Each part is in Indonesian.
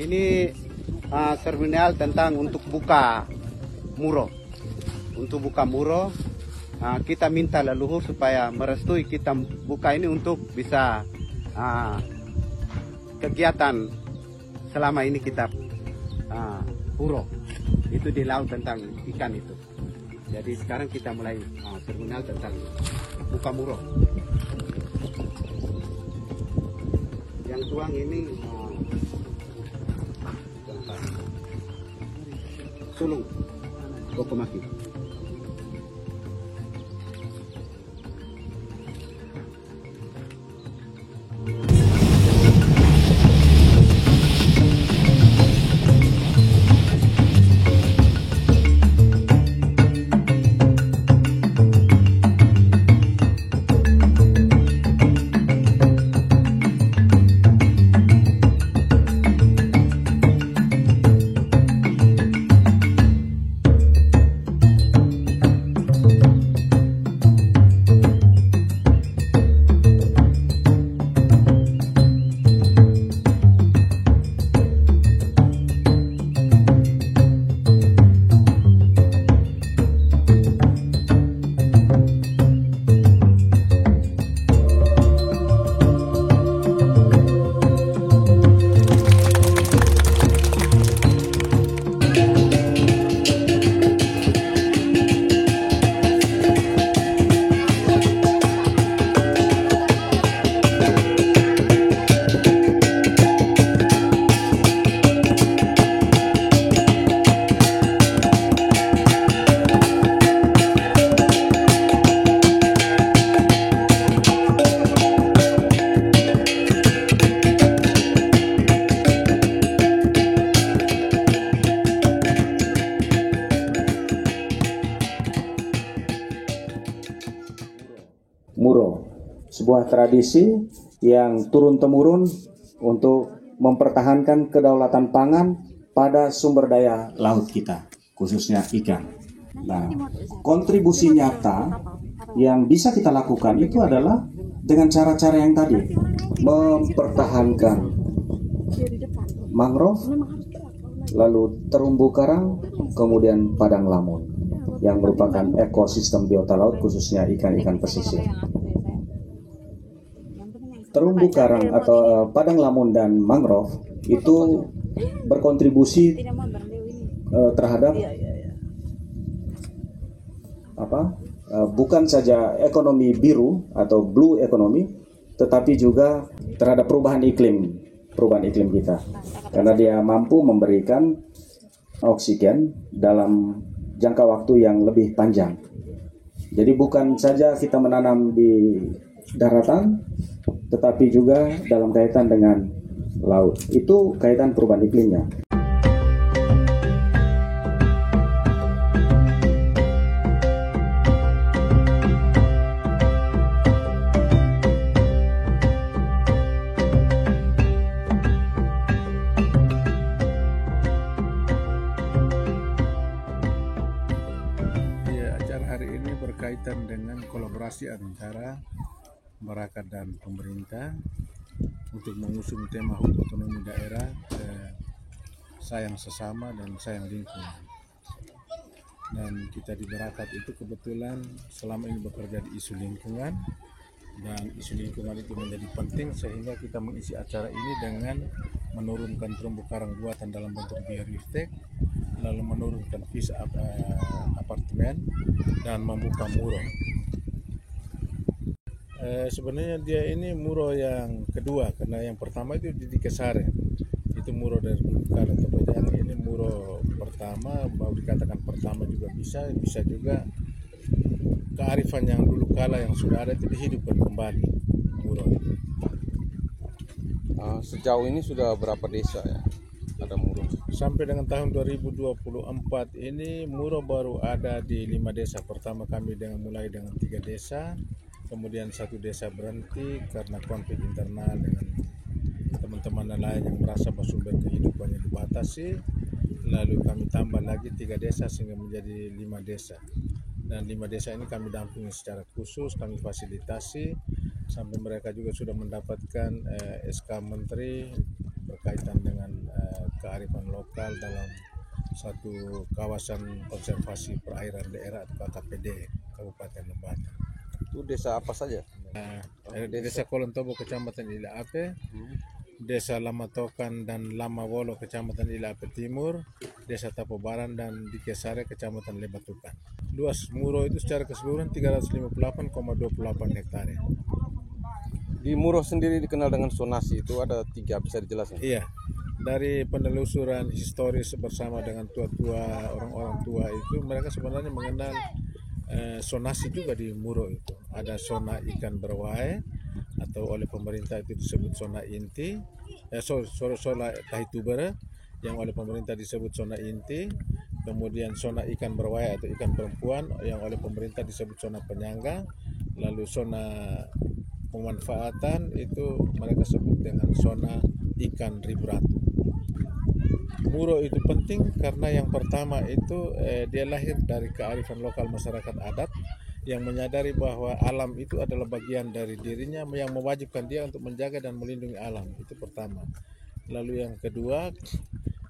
Ini seremonial tentang untuk buka muro. Untuk buka muro, kita minta leluhur supaya merestui kita buka ini untuk bisa kegiatan selama ini kita puro. Itu di laut tentang ikan itu. Jadi sekarang kita mulai seremonial tentang buka muro. Yang tuang ini sulung Kokomaki. Muro, sebuah tradisi yang turun-temurun untuk mempertahankan kedaulatan pangan pada sumber daya laut kita, khususnya ikan. Nah, kontribusi nyata yang bisa kita lakukan itu adalah dengan cara-cara yang tadi, mempertahankan mangrove, lalu terumbu karang, kemudian padang lamun, yang merupakan ekosistem biota laut khususnya ikan-ikan pesisir. Terumbu karang atau padang lamun dan mangrove itu berkontribusi terhadap bukan saja ekonomi biru atau blue economy, tetapi juga terhadap perubahan iklim kita, karena dia mampu memberikan oksigen dalam jangka waktu yang lebih panjang. Jadi bukan saja kita menanam di daratan, tetapi juga dalam kaitan dengan laut. Itu kaitan perubahan iklimnya. Acara hari ini berkaitan dengan kolaborasi antara masyarakat dan pemerintah untuk mengusung tema HUT otonomi daerah sayang sesama dan sayang lingkungan. Dan kita di Barakat itu kebetulan selama ini bekerja di isu lingkungan, dan isu lingkungan itu menjadi penting sehingga kita mengisi acara ini dengan menurunkan terumbu karang buatan dalam bentuk biorefleks, lalu menurunkan vis apartemen dan membuka muro. Sebenarnya dia ini muro yang kedua, karena yang pertama itu di Kesare, itu muro dari dulu kala, tapi yang ini muro pertama, mau dikatakan pertama juga bisa juga kearifan yang dulu kala yang sudah ada itu dihidupkan kembali muro. Sejauh ini sudah berapa desa ya ada muro? Sampai dengan tahun 2024 ini muro baru ada di 5 desa. Pertama kami mulai dengan 3 desa. Kemudian 1 desa berhenti karena konflik internal dengan teman-teman lain yang merasa bahwa sumber kehidupannya dibatasi. Lalu kami tambah lagi 3 desa sehingga menjadi 5 desa. Dan 5 desa ini kami dampingi secara khusus, kami fasilitasi sampai mereka juga sudah mendapatkan SK Menteri berkaitan dengan kearifan lokal dalam satu kawasan konservasi perairan daerah atau KKPD Kabupaten Lembata. Itu desa apa saja? Desa Kolontobo Kecamatan Ila Ape, Desa Lamatokan dan Lamawolo Kecamatan Ila Ape Timur, Desa Tapobaran dan Dikesare Kecamatan Lebatukan. Luas Muro itu secara keseluruhan 358,28 hektare. Di Muro sendiri dikenal dengan sonasi, itu ada 3, bisa dijelaskan? Iya, dari penelusuran historis bersama dengan tua-tua, orang-orang tua itu, mereka sebenarnya mengenal sonasi juga di Muro itu. Ada sona ikan berwae atau oleh pemerintah itu disebut sona inti, sona tahitubere yang oleh pemerintah disebut sona inti, kemudian sona ikan berwae atau ikan perempuan yang oleh pemerintah disebut sona penyangga, lalu sona pemanfaatan itu mereka sebut dengan sona ikan ribratu. Muro itu penting karena yang pertama itu dia lahir dari kearifan lokal masyarakat adat yang menyadari bahwa alam itu adalah bagian dari dirinya yang mewajibkan dia untuk menjaga dan melindungi alam. Itu pertama. Lalu yang kedua,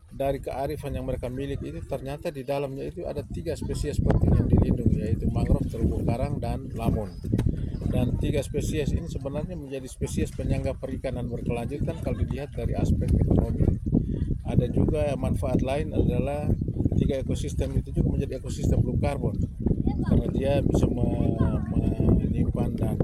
dari kearifan yang mereka miliki itu ternyata di dalamnya itu ada 3 spesies penting yang dilindungi, yaitu mangrove, terumbu karang, dan lamun. Dan 3 spesies ini sebenarnya menjadi spesies penyangga perikanan berkelanjutan kalau dilihat dari aspek ekonomi. Ada juga manfaat lain adalah 3 ekosistem itu juga menjadi ekosistem blue carbon karena dia bisa menyimpan dan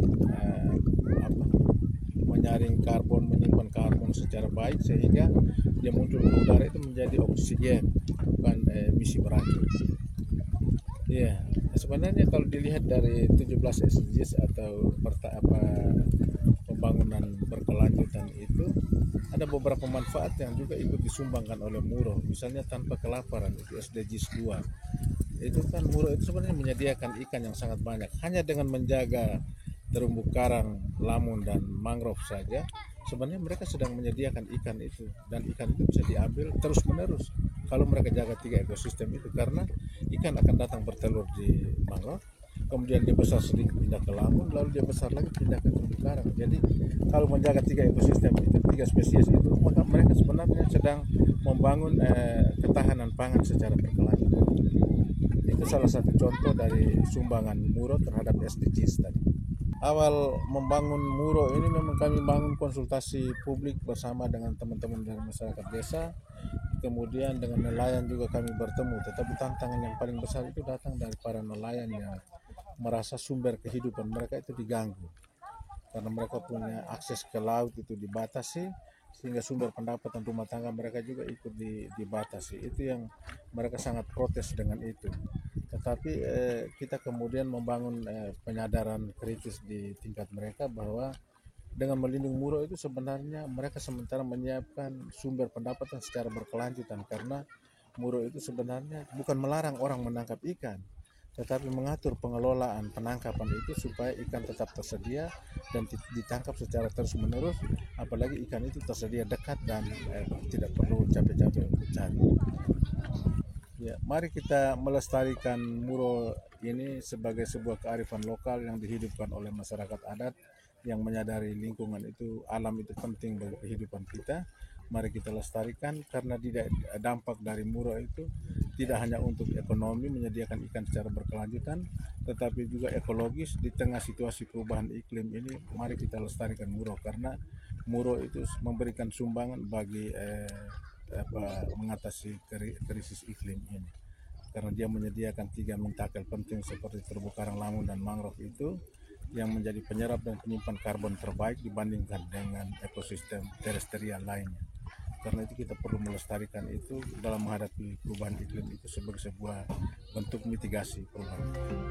menyaring karbon, menyimpan karbon secara baik sehingga dia muncul ke udara itu menjadi oksigen, bukan emisi beracun. Iya, sebenarnya kalau dilihat dari 17 SDGs atau pembangunan berkelanjutan itu ada beberapa manfaat yang juga ikut disumbangkan oleh Muro. Misalnya tanpa kelaparan, itu SDGs 2. Itu kan Muro itu sebenarnya menyediakan ikan yang sangat banyak. Hanya dengan menjaga terumbu karang, lamun, dan mangrove saja, sebenarnya mereka sedang menyediakan ikan itu. Dan ikan itu bisa diambil terus menerus kalau mereka jaga 3 ekosistem itu, karena ikan akan datang bertelur di mangrove, kemudian dia besar sedikit pindah ke lamun, lalu dia besar lagi pindah ke terumbu karang. Jadi kalau menjaga 3 ekosistem itu, 3 spesies itu, maka mereka sebenarnya sedang membangun ketahanan pangan secara berkelanjutan. Itu salah satu contoh dari sumbangan Muro terhadap SDGs tadi. Awal membangun Muro ini memang kami bangun konsultasi publik bersama dengan teman-teman dari masyarakat desa. Kemudian dengan nelayan juga kami bertemu, tetapi tantangan yang paling besar itu datang dari para nelayan yang merasa sumber kehidupan mereka itu diganggu. Karena mereka punya akses ke laut itu dibatasi, sehingga sumber pendapatan rumah tangga mereka juga ikut dibatasi. Itu yang mereka sangat protes dengan itu. Tetapi kita kemudian membangun penyadaran kritis di tingkat mereka bahwa dengan melindungi Muro itu sebenarnya mereka sementara menyiapkan sumber pendapatan secara berkelanjutan, karena Muro itu sebenarnya bukan melarang orang menangkap ikan, tetapi mengatur pengelolaan penangkapan itu supaya ikan tetap tersedia dan ditangkap secara terus-menerus, apalagi ikan itu tersedia dekat dan tidak perlu capek-capek untuk cari. Ya, mari kita melestarikan Muro ini sebagai sebuah kearifan lokal yang dihidupkan oleh masyarakat adat yang menyadari lingkungan itu, alam itu penting bagi kehidupan kita. Mari kita lestarikan, karena dampak dari Muro itu tidak hanya untuk ekonomi menyediakan ikan secara berkelanjutan, tetapi juga ekologis. Di tengah situasi perubahan iklim ini, mari kita lestarikan Muro, karena Muro itu memberikan sumbangan bagi mengatasi krisis iklim ini, karena dia menyediakan 3 mintakel penting seperti terumbu karang, lamun, dan mangrove itu yang menjadi penyerap dan penyimpan karbon terbaik dibandingkan dengan ekosistem terestrial lainnya. Karena itu kita perlu melestarikan itu dalam menghadapi perubahan iklim itu sebagai sebuah bentuk mitigasi perubahan iklim.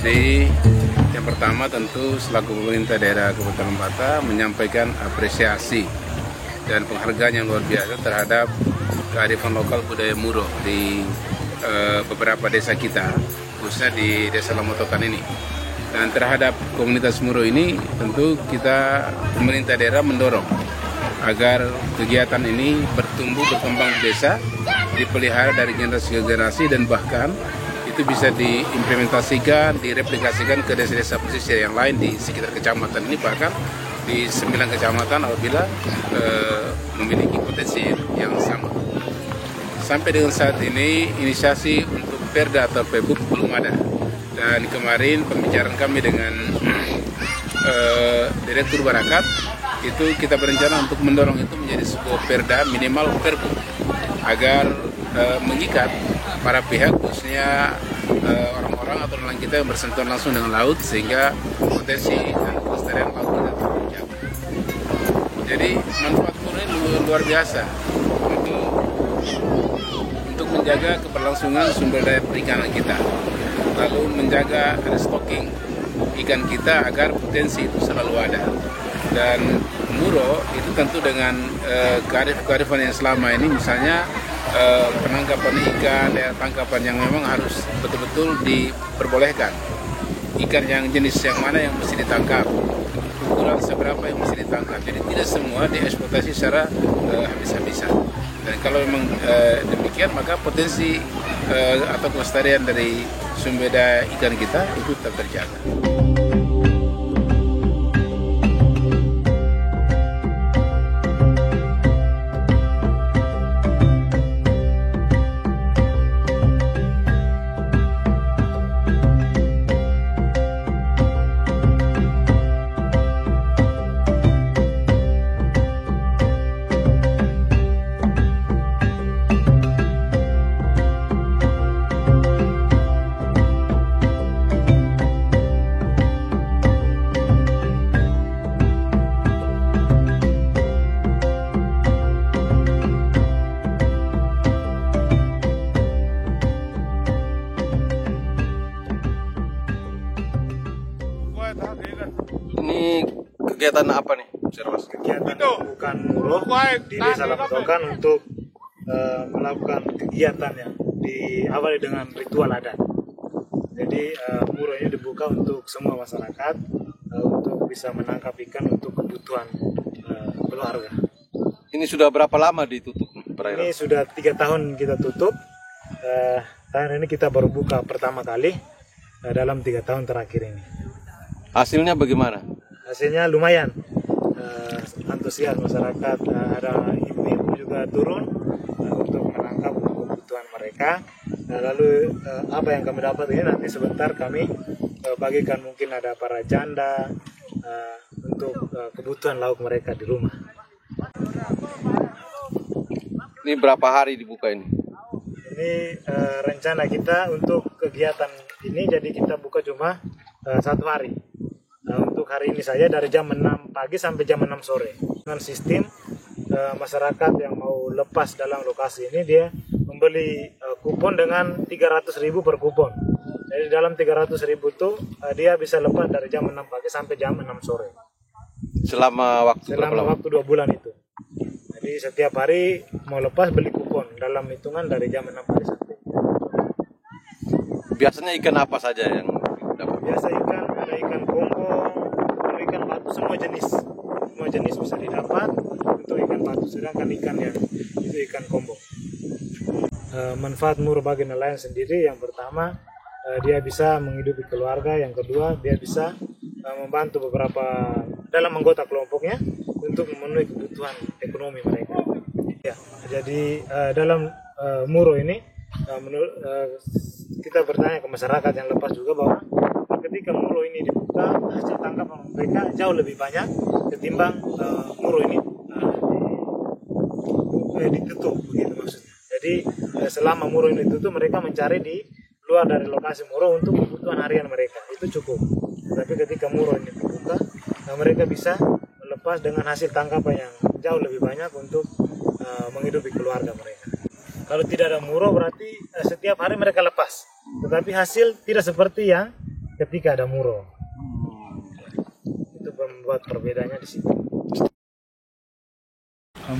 Jadi yang pertama tentu selaku pemerintah daerah Kabupaten Lembata menyampaikan apresiasi dan penghargaan yang luar biasa terhadap kearifan lokal budaya Muro di beberapa desa kita, khususnya di Desa Lamotokan ini. Dan terhadap komunitas Muro ini tentu kita pemerintah daerah mendorong agar kegiatan ini bertumbuh berkembang di desa, dipelihara dari generasi ke generasi, dan bahkan itu bisa diimplementasikan, direplikasikan ke desa-desa pesisir yang lain di sekitar kecamatan ini, bahkan di 9 kecamatan apabila memiliki potensi yang sama. Sampai dengan saat ini inisiasi untuk Perda atau Pebuk belum ada, dan kemarin pembicaraan kami dengan Direktur Barakat itu kita berencana untuk mendorong itu menjadi sebuah perda minimal Perbu agar mengikat para pihak, khususnya orang-orang atau nelayan kita yang bersentuhan langsung dengan laut, sehingga potensi dan kelestarian laut kita terjaga. Jadi manfaat Muro ini luar biasa untuk menjaga keberlangsungan sumber daya perikanan kita, lalu menjaga restocking ikan kita agar potensi itu selalu ada. Dan Muro itu tentu dengan kearifan yang selama ini, misalnya penangkapan ikan, tangkapan yang memang harus betul-betul diperbolehkan. Ikan yang jenis yang mana yang mesti ditangkap, ukuran seberapa yang mesti ditangkap. Jadi tidak semua dieksploitasi secara habis-habisan. Dan kalau memang demikian, maka potensi atau kelestarian dari sumber daya ikan kita itu tetap terjaga. Ini kegiatan apa nih, Mas? Kegiatan bukan Muro di Desa Lamotokan untuk melakukan kegiatan yang diawali dengan ritual adat. Jadi Muro ini dibuka untuk semua masyarakat untuk bisa menangkap ikan untuk kebutuhan keluarga. Ini sudah berapa lama ditutup perairan? Ini sudah 3 tahun kita tutup. Tahun ini kita baru buka pertama kali dalam 3 tahun terakhir ini. Hasilnya bagaimana? Hasilnya lumayan, antusias masyarakat, ada ibu-ibu juga turun untuk menangkap untuk kebutuhan mereka. Lalu apa yang kami dapat ini nanti sebentar kami bagikan, mungkin ada para janda untuk kebutuhan lauk mereka di rumah. Ini berapa hari dibuka ini? Ini rencana kita untuk kegiatan ini, jadi kita buka cuma 1 hari. Untuk hari ini saja dari jam 6 pagi sampai jam 6 sore. Dengan sistem masyarakat yang mau lepas dalam lokasi ini, dia membeli kupon dengan 300.000 per kupon. Jadi dalam 300.000 itu dia bisa lepas dari jam 6 pagi sampai jam 6 sore. Selama waktu Selama waktu 2 bulan itu. Jadi setiap hari mau lepas beli kupon dalam hitungan dari jam 6 pagi sampai. Biasanya ikan apa saja yang dapat? Biasa ikan, ada ikan kombong, ikan batu, semua jenis bisa didapat untuk ikan batu. Sedangkan ikan yang itu ikan kombong. Manfaat Muro bagi nelayan sendiri, yang pertama dia bisa menghidupi keluarga, yang kedua dia bisa membantu beberapa dalam anggota kelompoknya untuk memenuhi kebutuhan ekonomi mereka. Ya, jadi dalam Muro ini kita bertanya ke masyarakat yang lepas juga bahwa ketika Muro ini dibuka, hasil tangkapan mereka jauh lebih banyak ketimbang Muro ini ditutup, begitu maksudnya. Jadi selama Muro ini ditutup, mereka mencari di luar dari lokasi Muro untuk kebutuhan harian mereka, itu cukup. Tapi ketika Muro ini dibuka, mereka bisa melepas dengan hasil tangkapan yang jauh lebih banyak untuk menghidupi keluarga mereka. Kalau tidak ada Muro berarti setiap hari mereka lepas, tetapi hasil tidak seperti yang ketika ada muro. Itu membuat perbedaannya di situ.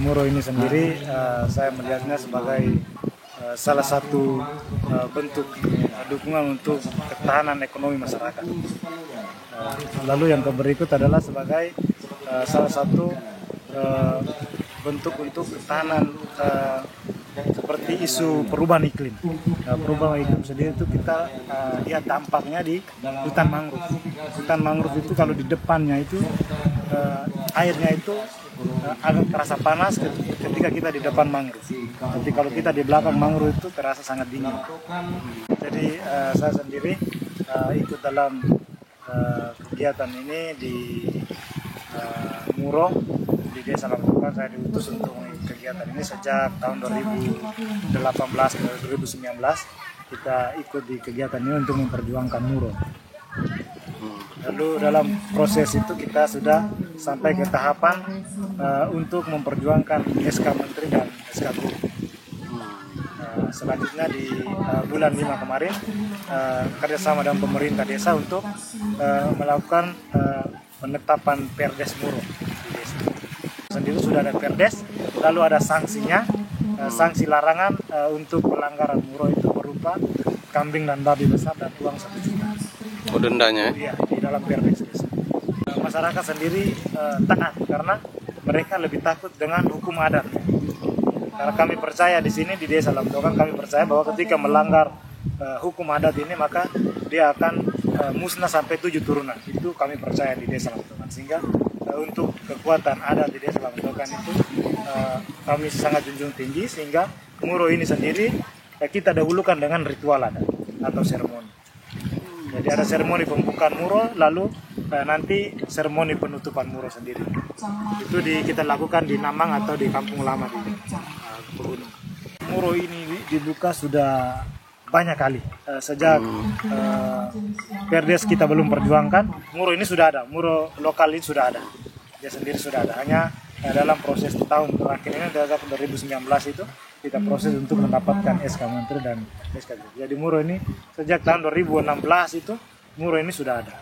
Muro ini sendiri saya melihatnya sebagai salah satu bentuk dukungan untuk ketahanan ekonomi masyarakat. Lalu yang berikut adalah sebagai salah satu bentuk untuk ketahanan seperti isu perubahan iklim. Perubahan iklim sendiri itu kita lihat dampaknya di hutan mangrove. Hutan mangrove itu kalau di depannya itu airnya itu agak terasa panas ketika kita di depan mangrove. Tapi kalau kita di belakang mangrove itu terasa sangat dingin. Jadi saya sendiri ikut dalam kegiatan ini di Muro di Desa Lamtokan. Saya diutus untuk kegiatan ini sejak tahun 2018 ke 2019. Kita ikut di kegiatan ini untuk memperjuangkan Muro. Lalu dalam proses itu kita sudah sampai ke tahapan untuk memperjuangkan SK Menteri dan SK Guru. Selanjutnya di bulan 5 kemarin kerjasama dengan pemerintah desa untuk melakukan penetapan Perdes Muro di desa. Sendiri sudah ada Perdes, lalu ada sanksinya, sanksi larangan untuk pelanggaran Muro itu berupa kambing dan babi besar dan uang 1 juta. Oh, dendanya? Iya, di dalam Perdes desa. Masyarakat sendiri taat karena mereka lebih takut dengan hukum adat. Karena kami percaya di sini di Desa Lamtokan, kami percaya bahwa ketika melanggar hukum adat ini maka dia akan musnah sampai 7 turunan. Itu kami percaya di Desa Lamtokan. Sehingga untuk kekuatan adat di Desa Lamtokan itu kami sangat junjung tinggi, sehingga Muro ini sendiri kita dahulukan dengan ritual adat atau seremoni. Jadi ada seremoni pembukaan Muro, lalu nanti seremoni penutupan Muro sendiri. Itu kita lakukan di Namang atau di Kampung Lama di Pegunung. Muro ini dibuka sudah banyak kali. Sejak Perdes kita belum perjuangkan, Muro ini sudah ada. Muro lokal ini sudah ada. Dia sendiri sudah ada. Hanya dalam proses tahun terakhir ini, dari 2019 itu, kita proses untuk mendapatkan SK Menteri dan SK Guru. Jadi Muro ini sejak tahun 2016 itu, Muro ini sudah ada.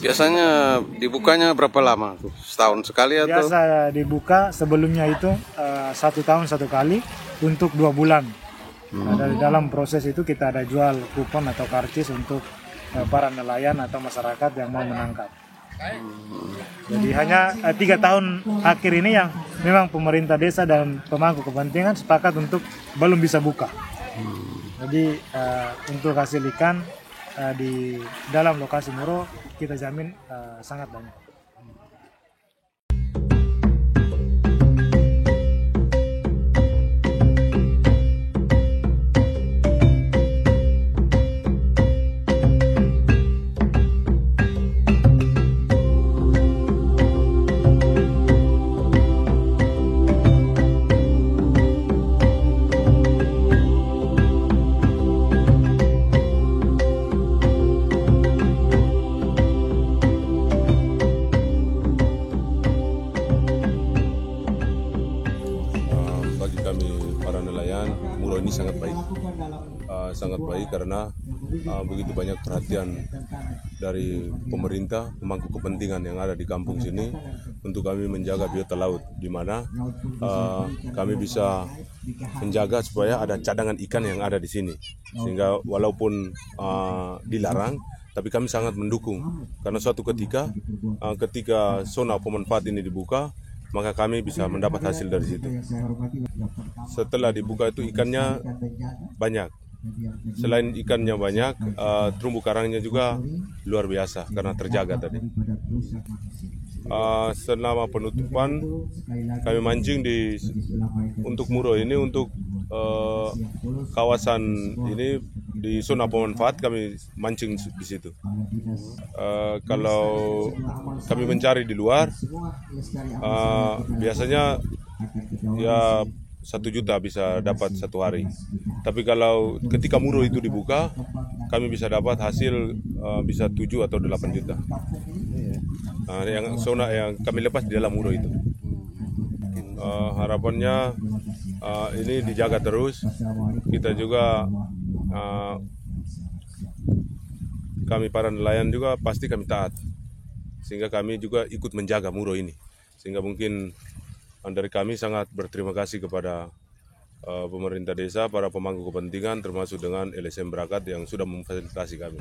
Biasanya dibukanya berapa lama? Setahun sekali atau? Biasa dibuka sebelumnya itu 1 tahun 1 kali untuk 2 bulan. Dari dalam proses itu kita ada jual kupon atau karcis untuk para nelayan atau masyarakat yang mau menangkap. Jadi hanya 3 tahun akhir ini yang memang pemerintah desa dan pemangku kepentingan sepakat untuk belum bisa buka. Jadi untuk hasil ikan di dalam lokasi Muro kita jamin sangat banyak. Muro ini sangat baik karena begitu banyak perhatian dari pemerintah, pemangku kepentingan yang ada di kampung sini untuk kami menjaga biota laut, di mana kami bisa menjaga supaya ada cadangan ikan yang ada di sini, sehingga walaupun dilarang, tapi kami sangat mendukung karena suatu ketika zona pemanfaat ini dibuka, maka kami bisa mendapat hasil dari situ. Setelah dibuka itu ikannya banyak. Selain ikannya banyak, terumbu karangnya juga luar biasa karena terjaga tadi. Selama penutupan kami mancing untuk Muro ini, untuk kawasan ini di zona pemanfaat kami mancing di situ. Kalau kami mencari di luar, biasanya ya 1 juta bisa dapat 1 hari. Tapi kalau ketika Muro itu dibuka, kami bisa dapat hasil bisa 7 atau 8 juta. Yang zona yang kami lepas di dalam Muro itu. Harapannya ini dijaga terus. Kita juga kami para nelayan juga pasti kami taat. Sehingga kami juga ikut menjaga Muro ini. Sehingga mungkin dari kami sangat berterima kasih kepada pemerintah desa, para pemangku kepentingan, termasuk dengan LSM Brakat yang sudah memfasilitasi kami.